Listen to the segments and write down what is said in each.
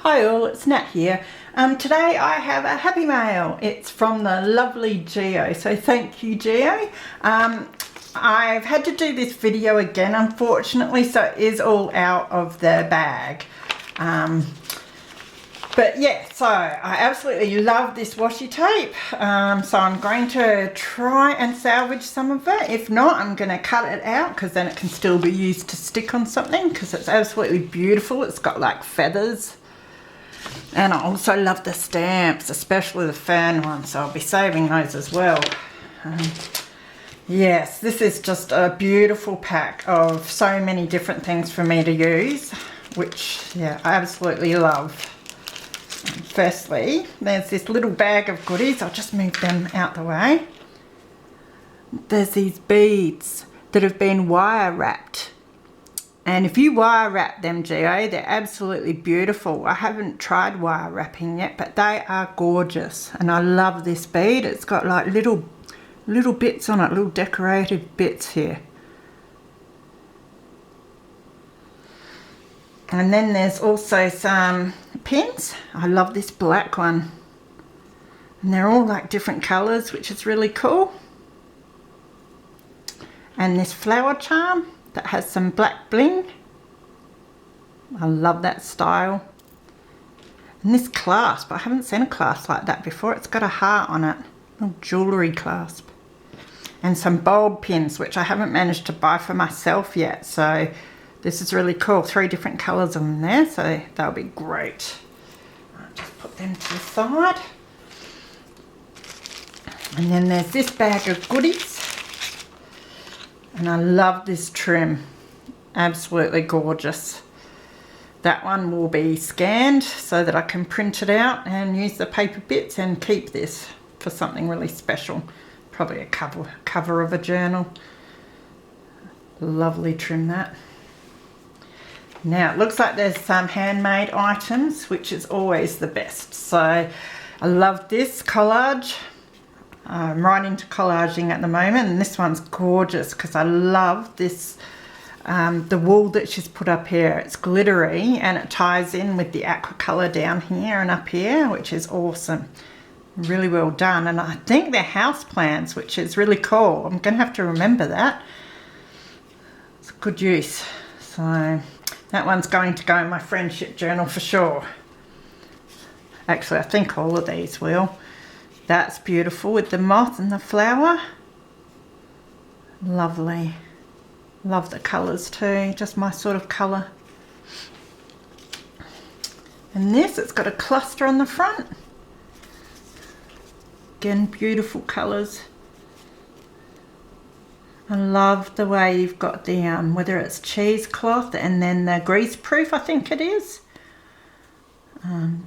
Hi all, it's Nat here. Today I have a happy mail. It's from the lovely Geo, so thank you Geo. I've had to do this video again unfortunately, so it is all out of the bag. But yeah, so I absolutely love this washi tape, so I'm going to try and salvage some of it. If not, I'm going to cut it out because then it can still be used to stick on something because it's absolutely beautiful. It's got like feathers. And I also love the stamps, especially the fan ones, so I'll be saving those as well. Yes, this is just a beautiful pack of so many different things for me to use, which, yeah, I absolutely love. Firstly, there's this little bag of goodies. I'll just move them out the way. There's these beads that have been wire wrapped. And if you wire wrap them, Geo, they're absolutely beautiful. I haven't tried wire wrapping yet, but they are gorgeous. And I love this bead. It's got like little bits on it, little decorated bits here. And then there's also some pins. I love this black one. And they're all like different colours, which is really cool. And this flower charm that has some black bling. I love that style. And this clasp, I haven't seen a clasp like that before. It's got a heart on it, a little jewellery clasp. And some bulb pins, which I haven't managed to buy for myself yet. So this is really cool. 3 different colours on there, so that'll be great. I'll just put them to the side. And then there's this bag of goodies. And I love this trim, absolutely gorgeous. That one will be scanned so that I can print it out and use the paper bits and keep this for something really special. Probably a cover of a journal. Lovely trim that. Now it looks like there's some handmade items, which is always the best. So I love this collage. I'm right into collaging at the moment, and this one's gorgeous because I love this, the wool that she's put up here. It's glittery and it ties in with the aqua colour down here and up here, which is awesome. Really well done. And I think they're house plants, which is really cool. I'm going to have to remember that. It's a good use. So that one's going to go in my friendship journal for sure. Actually, I think all of these will. That's beautiful with the moth and the flower. Lovely. Love the colours too, just my sort of colour. And this, it's got a cluster on the front. Again, beautiful colours. I love the way you've got the, whether it's cheesecloth and then the grease proof, I think it is.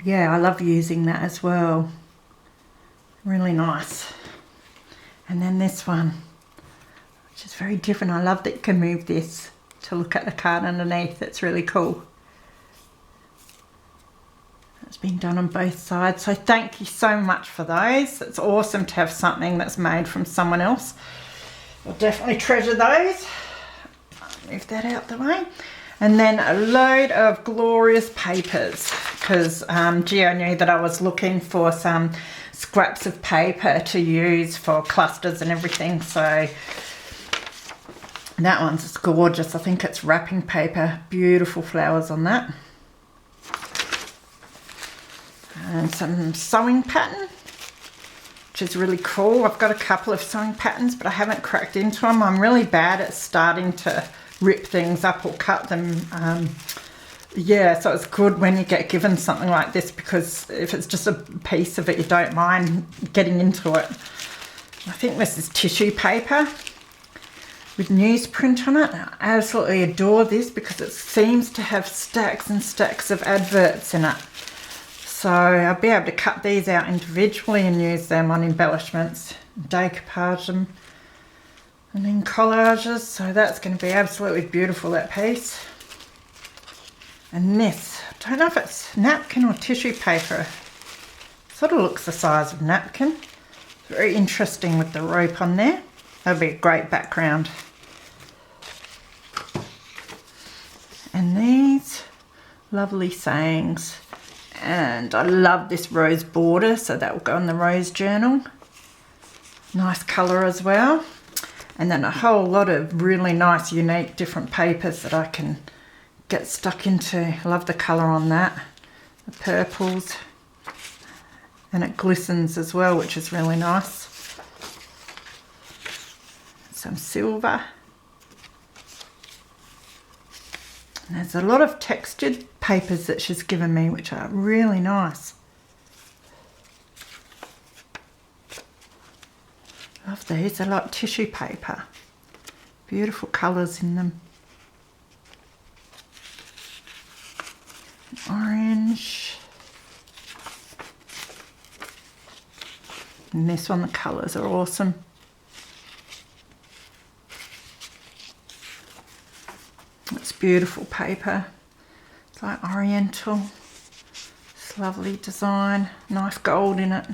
Yeah, I love using that as well. Really nice. And then this one, which is very different. I love that you can move this to look at the card underneath. It's really cool. It's been done on both sides, so thank you so much for those. It's awesome to have something that's made from someone else. I'll definitely treasure those. I'll move that out the way. And then a load of glorious papers, because Geo knew that I was looking for some scraps of paper to use for clusters and everything, so that one's just gorgeous. I think it's wrapping paper. Beautiful flowers on that. And some sewing pattern, which is really cool. I've got a couple of sewing patterns, but I haven't cracked into them. I'm really bad at starting to rip things up or cut them. Yeah, so it's good when you get given something like this, because if it's just a piece of it, you don't mind getting into it. I think this is tissue paper with newsprint on it. I absolutely adore this because it seems to have stacks and stacks of adverts in it. So I'll be able to cut these out individually and use them on embellishments, decoupage them, and then collages. So that's going to be absolutely beautiful, that piece. And this, I don't know if it's napkin or tissue paper. Sort of looks the size of napkin. Very interesting with the rope on there. That'll be a great background. And these lovely sayings. And I love this rose border, so that will go in the rose journal. Nice colour as well. And then a whole lot of really nice, unique, different papers that I can get stuck into. I love the colour on that. The purples. And it glistens as well, which is really nice. Some silver. And there's a lot of textured papers that she's given me, which are really nice. Love these, they're like tissue paper. Beautiful colours in them. Orange. And this one, the colours are awesome. It's beautiful paper. It's like oriental. It's lovely design. Nice gold in it.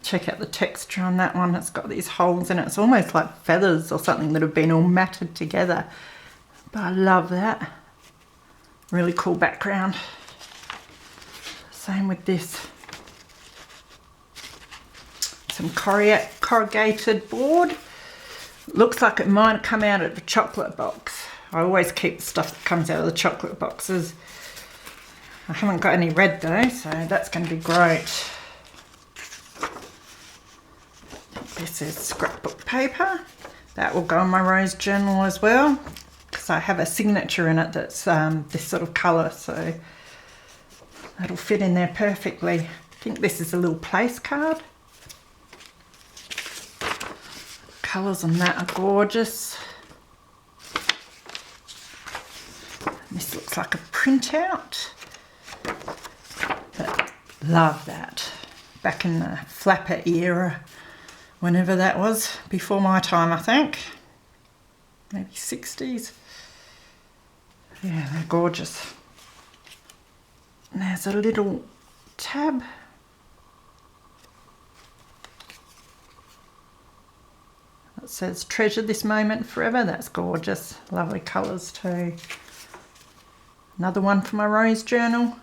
Check out the texture on that one. It's got these holes in it. It's almost like feathers or something that have been all matted together. But I love that. Really cool background. Same with this. Some corrugated board. Looks like it might have come out of the chocolate box. I always keep the stuff that comes out of the chocolate boxes. I haven't got any red though, so that's going to be great. This is scrapbook paper. That will go in my rose journal as well, because I have a signature in it that's this sort of colour, so that'll fit in there perfectly. I think this is a little place card. Colours on that are gorgeous. This looks like a printout. But love that. Back in the flapper era, whenever that was, before my time I think. Maybe 60s. Yeah, they're gorgeous. And there's a little tab. It says treasure this moment forever. That's gorgeous. Lovely colours too. Another one for my rose journal.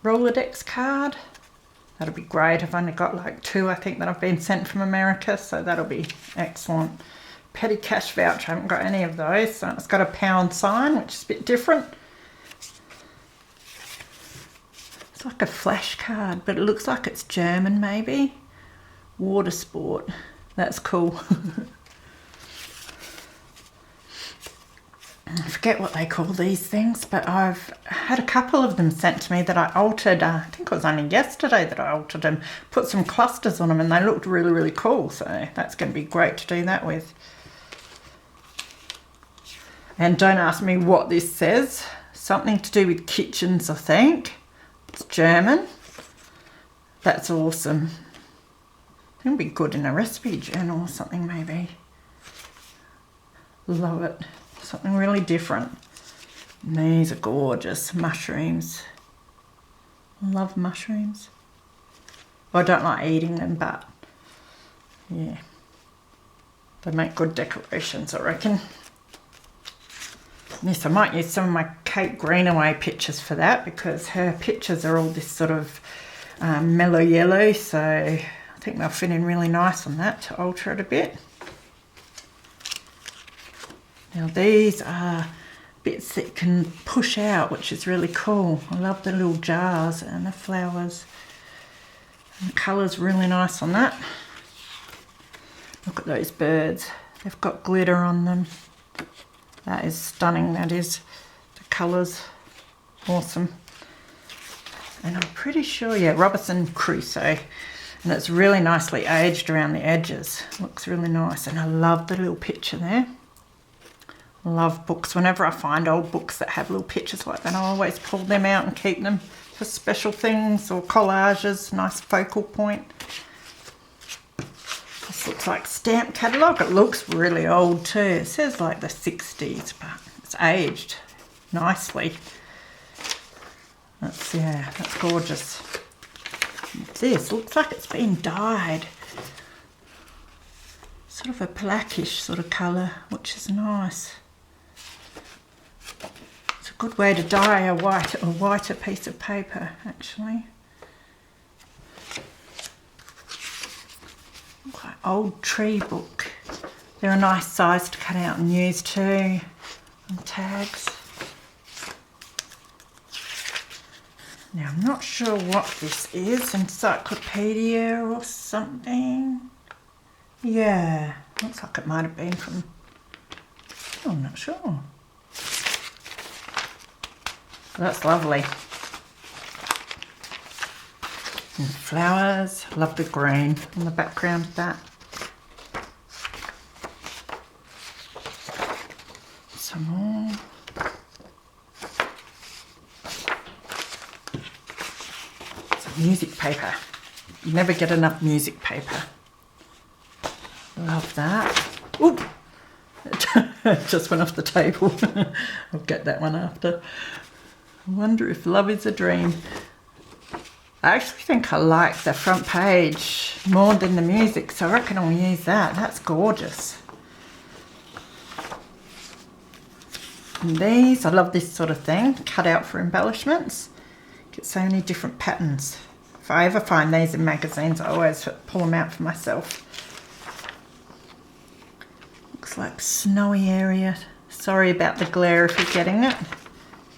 Rolodex card. That'll be great. I've only got like 2 I think that I've been sent from America, so that'll be excellent. Petty cash voucher. I haven't got any of those. So it's got a pound sign, which is a bit different. It's like a flash card, but it looks like it's German maybe. Water sport. That's cool. I forget what they call these things, but I've had a couple of them sent to me that I altered. I think it was only yesterday that I altered them. Put some clusters on them and they looked really, really cool. So that's going to be great to do that with. And don't ask me what this says. Something to do with kitchens, I think. It's German. That's awesome. It'll be good in a recipe journal or something maybe. Love it. Something really different. And these are gorgeous. Mushrooms. Love mushrooms. Well, I don't like eating them, but yeah. They make good decorations, I reckon. Yes, I might use some of my Kate Greenaway pictures for that, because her pictures are all this sort of mellow yellow, so I think they'll fit in really nice on that to alter it a bit. Now these are bits that you can push out, which is really cool. I love the little jars and the flowers. And the colour's really nice on that. Look at those birds. They've got glitter on them. That is stunning, that is. The colours, awesome. And I'm pretty sure, yeah, Robinson Crusoe. And it's really nicely aged around the edges. Looks really nice. And I love the little picture there. Love books. Whenever I find old books that have little pictures like that, I always pull them out and keep them for special things or collages. Nice focal point. This looks like stamp catalogue. It looks really old too. It says like the 60s, but it's aged nicely. Yeah, that's gorgeous. This looks like it's been dyed. sort of a blackish sort of colour, which is nice. It's a good way to dye a whiter piece of paper, actually. Quite old tree book. They're a nice size to cut out and use too. And tags. Now I'm not sure what this is, encyclopedia or something. Yeah, looks like it might have been from, oh, I'm not sure. That's lovely. And flowers, love the green in the background of that. Some more. Some music paper. You never get enough music paper. Love that. Ooh! It just went off the table. I'll get that one after. I wonder if love is a dream. I actually think I like the front page more than the music, so I reckon I'll use that. That's gorgeous. And these, I love this sort of thing, cut out for embellishments. Get so many different patterns. If I ever find these in magazines, I always pull them out for myself. Looks like snowy area. Sorry about the glare if you're getting it.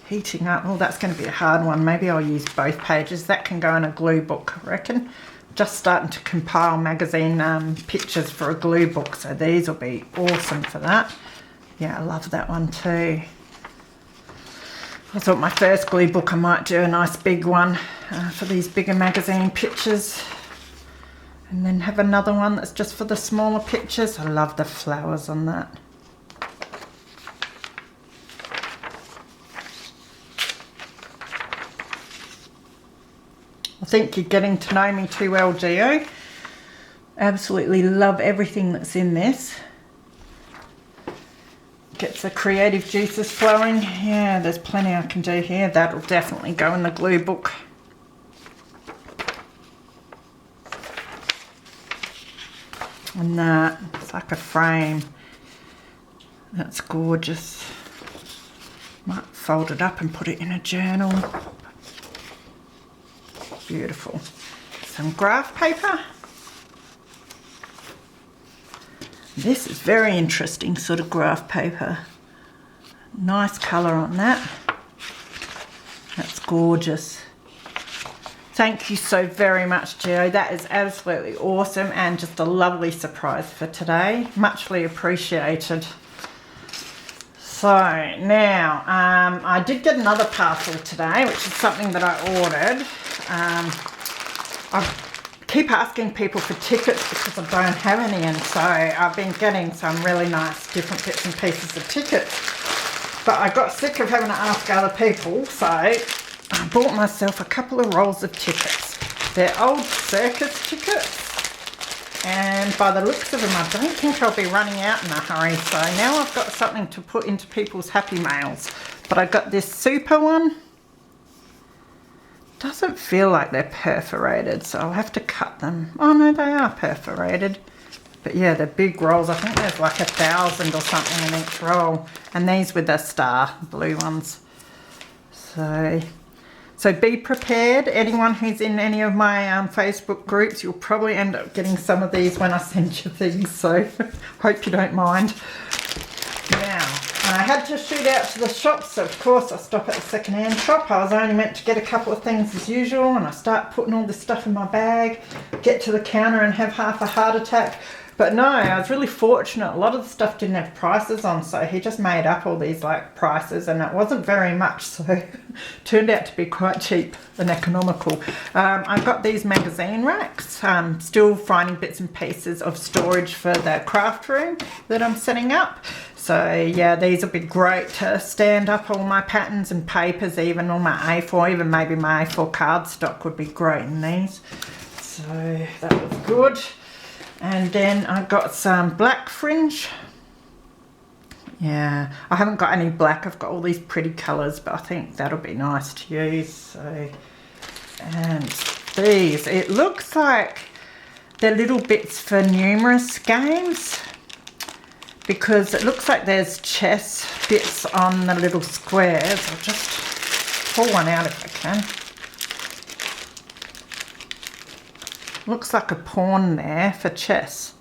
Heating up. Oh, that's going to be a hard one. Maybe I'll use both pages. That can go in a glue book, I reckon. Just starting to compile magazine pictures for a glue book, so these will be awesome for that. Yeah, I love that one too. I thought my first glue book I might do a nice big one for these bigger magazine pictures. And then have another one that's just for the smaller pictures. I love the flowers on that. I think you're getting to know me too well, Geo. Absolutely love everything that's in this. Gets the creative juices flowing. Yeah, there's plenty I can do here. That'll definitely go in the glue book. And that, it's like a frame. That's gorgeous. Might fold it up and put it in a journal. Beautiful. Some graph paper. This is very interesting sort of graph paper. Nice colour on that. That's gorgeous. Thank you so very much, Geo. That is absolutely awesome and just a lovely surprise for today. Muchly appreciated. So now, I did get another parcel today, which is something that I ordered. I keep asking people for tickets because I don't have any, and so I've been getting some really nice different bits and pieces of tickets. But I got sick of having to ask other people, so I bought myself a couple of rolls of tickets. They're old circus tickets, and by the looks of them, I don't think I'll be running out in a hurry. So now I've got something to put into people's happy mails. But I got this super one. Doesn't feel like they're perforated, so I'll have to cut them. Oh no, they are perforated. But yeah, they're big rolls. I think there's like 1,000 or something in each roll. And these with the star blue ones. So be prepared. Anyone who's in any of my Facebook groups, you'll probably end up getting some of these when I send you these. So hope you don't mind. Now, I had to shoot out to the shop, so of course I stop at the second-hand shop. I was only meant to get a couple of things as usual, and I start putting all this stuff in my bag, get to the counter and have half a heart attack. But no, I was really fortunate. A lot of the stuff didn't have prices on, so he just made up all these like prices, and it wasn't very much, so it turned out to be quite cheap and economical. I've got these magazine racks, still finding bits and pieces of storage for the craft room that I'm setting up. So yeah, these will be great to stand up all my patterns and papers, even all my A4, even maybe my A4 cardstock would be great in these. So that was good. And then I got some black fringe. Yeah, I haven't got any black. I've got all these pretty colours, but I think that'll be nice to use. So, and these, it looks like they're little bits for numerous games. because it looks like there's chess bits on the little squares. I'll just pull one out if I can. Looks like a pawn there for chess.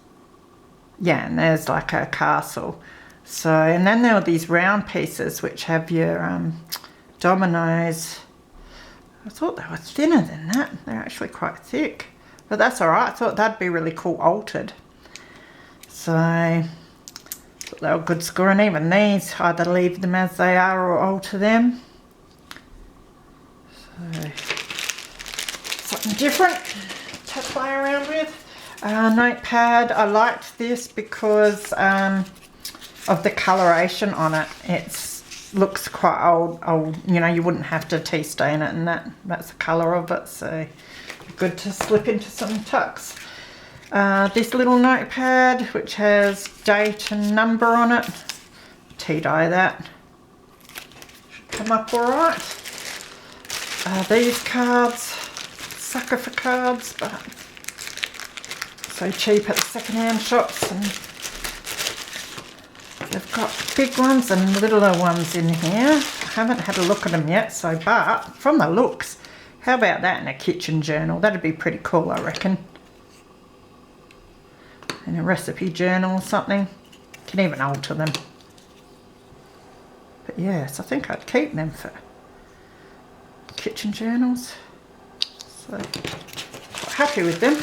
Yeah, and there's like a castle. So, and then there are these round pieces which have your dominoes. I thought they were thinner than that. They're actually quite thick. But that's alright. I thought that'd be really cool altered. So, I thought they were good score. And even these, either leave them as they are or alter them. So, something different to play around with. Notepad, I liked this because of the coloration on it. It looks quite old, you know, you wouldn't have to tea stain it, and that's the colour of it, so good to slip into some tucks. This little notepad which has date and number on it, tea dye that, should come up alright. These cards, sucker for cards, but so cheap at the second-hand shops, and they've got big ones and littler ones in here. I haven't had a look at them yet, so, but from the looks, how about that in a kitchen journal? That'd be pretty cool, I reckon. In a recipe journal or something. You can even alter them. But yes, I think I'd keep them for kitchen journals. So, quite happy with them.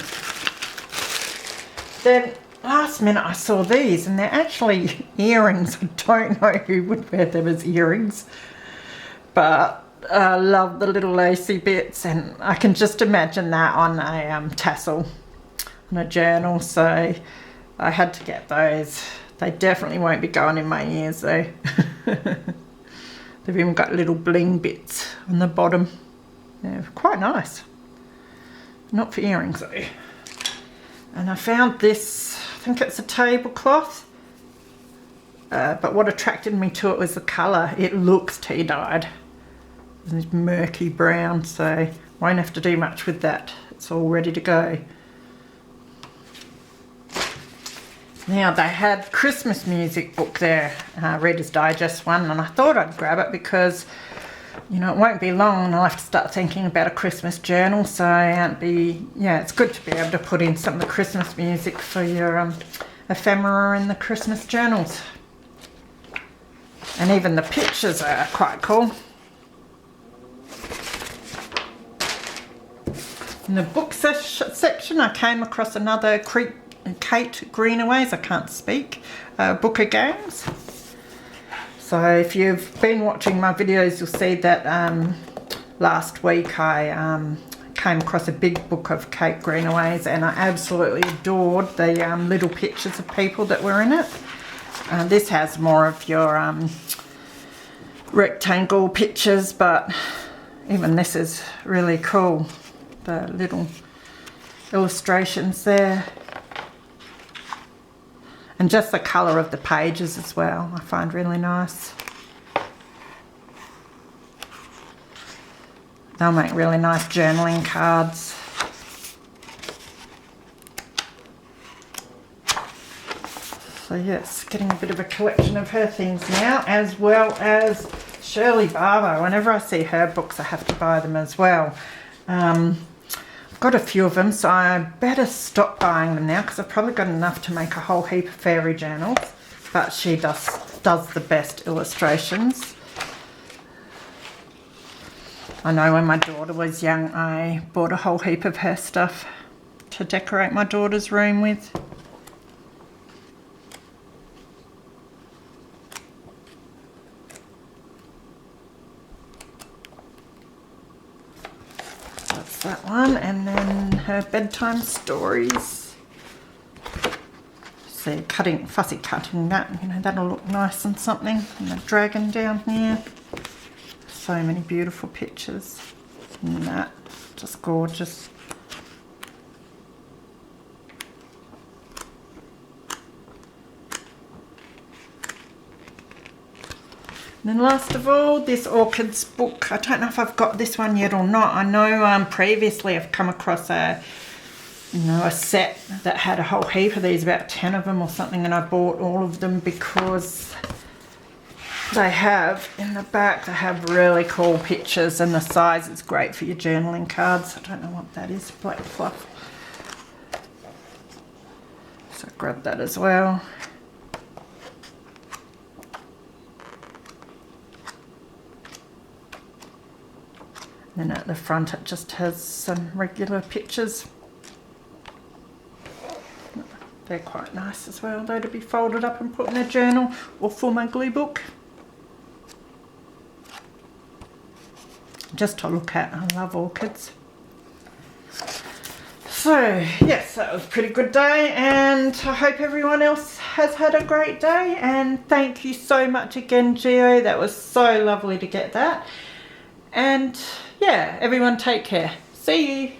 Then last minute I saw these, and they're actually earrings. I don't know who would wear them as earrings, but I love the little lacy bits, and I can just imagine that on a tassel on a journal, so I had to get those. They definitely won't be going in my ears though. They've even got little bling bits on the bottom. They're quite nice. Not for earrings though. And I found this, I think it's a tablecloth, but what attracted me to it was the colour. It looks tea dyed. It's murky brown, so won't have to do much with that. It's all ready to go. Now they had Christmas music book there, Reader's Digest one, and I thought I'd grab it because, you know, it won't be long and I'll have to start thinking about a Christmas journal, so it's good to be able to put in some of the Christmas music for your ephemera in the Christmas journals. And even the pictures are quite cool. In the book section I came across another Kate Greenaway's, I can't speak, book of games. So if you've been watching my videos, you'll see that last week I came across a big book of Kate Greenaway's, and I absolutely adored the little pictures of people that were in it. This has more of your rectangle pictures, but even this is really cool. The little illustrations there. And just the colour of the pages as well, I find really nice. They'll make really nice journaling cards. So yes, getting a bit of a collection of her things now, as well as Shirley Barber. Whenever I see her books, I have to buy them as well. I've got a few of them, so I better stop buying them now because I've probably got enough to make a whole heap of fairy journals. But she does the best illustrations. I know when my daughter was young, I bought a whole heap of her stuff to decorate my daughter's room with. That one, and then her bedtime stories. See, fussy cutting that, you know, that'll look nice and something. And the dragon down here. So many beautiful pictures. And that, just gorgeous. And then last of all, this Orchids book. I don't know if I've got this one yet or not. I know previously I've come across a you know, a set that had a whole heap of these, about 10 of them or something, and I bought all of them because they have, in the back, they have really cool pictures, and the size is great for your journaling cards. I don't know what that is, black fluff. So grab that as well. Then at the front it just has some regular pictures. They're quite nice as well, though, to be folded up and put in a journal or for my glue book. Just to look at. I love orchids. So yes, that was a pretty good day, and I hope everyone else has had a great day, and thank you so much again, Geo. That was so lovely to get that. And yeah, everyone take care. See you.